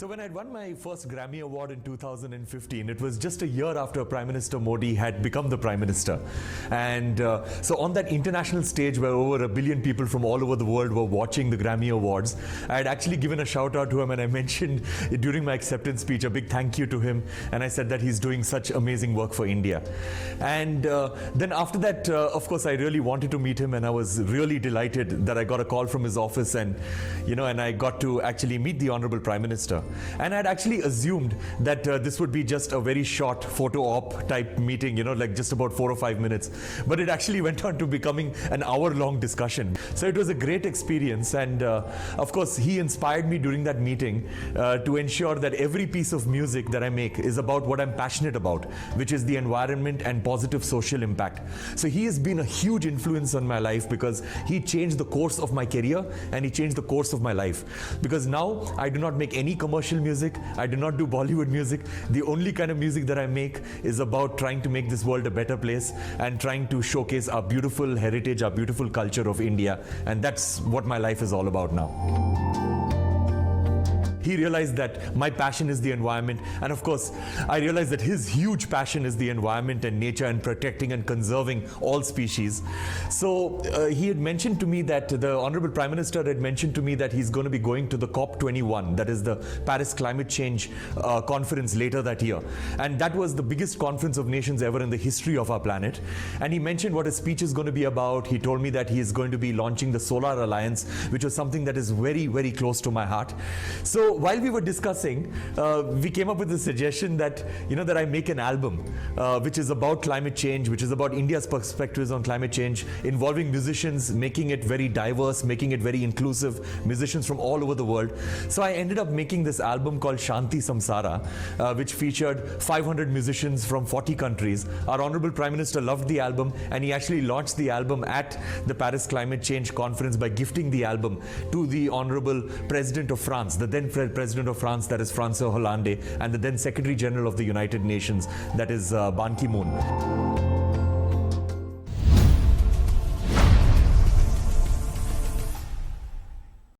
So when I won my first Grammy Award in 2015, it was just a year after Prime Minister Modi had become the Prime Minister. And so on that international stage where over 1 billion people from all over the world were watching the Grammy Awards, I had actually given a shout out to him, and I mentioned during my acceptance speech a big thank you to him, and I said that he's doing such amazing work for India. And then after that, of course, I really wanted to meet him, and I was really delighted that I got a call from his office, and and I got to actually meet the Honorable Prime Minister. And I'd actually assumed that this would be just a very short photo op type meeting, like just about 4 or 5 minutes. But it actually went on to becoming an hour-long discussion. So it was a great experience, and of course he inspired me during that meeting to ensure that every piece of music that I make is about what I'm passionate about, which is the environment and positive social impact. So he has been a huge influence on my life because he changed the course of my career and he changed the course of my life. Because now I do not make any commercial music, I do not do Bollywood music. The only kind of music that I make is about trying to make this world a better place and trying to showcase our beautiful heritage, our beautiful culture of India, and that's what my life is all about now. He realized that my passion is the environment, and of course I realized that his huge passion is the environment and nature and protecting and conserving all species. So he had mentioned to me that the Honorable Prime Minister had mentioned to me that he's going to be going to the COP21, that is the Paris Climate Change conference later that year, and that was the biggest conference of nations ever in the history of our planet. And he mentioned what his speech is going to be about. He told me that he is going to be launching the Solar Alliance, which was something that is very, very close to my heart. So while we were discussing, we came up with the suggestion that that I make an album which is about climate change, which is about India's perspectives on climate change, involving musicians, making it very diverse, making it very inclusive, musicians from all over the world. So I ended up making this album called Shanti Samsara, which featured 500 musicians from 40 countries. Our Honorable Prime Minister loved the album, and he actually launched the album at the Paris Climate Change conference by gifting the album to the Honorable President of France, the then President of France, that is François Hollande, and the then Secretary General of the United Nations, that is Ban Ki-moon.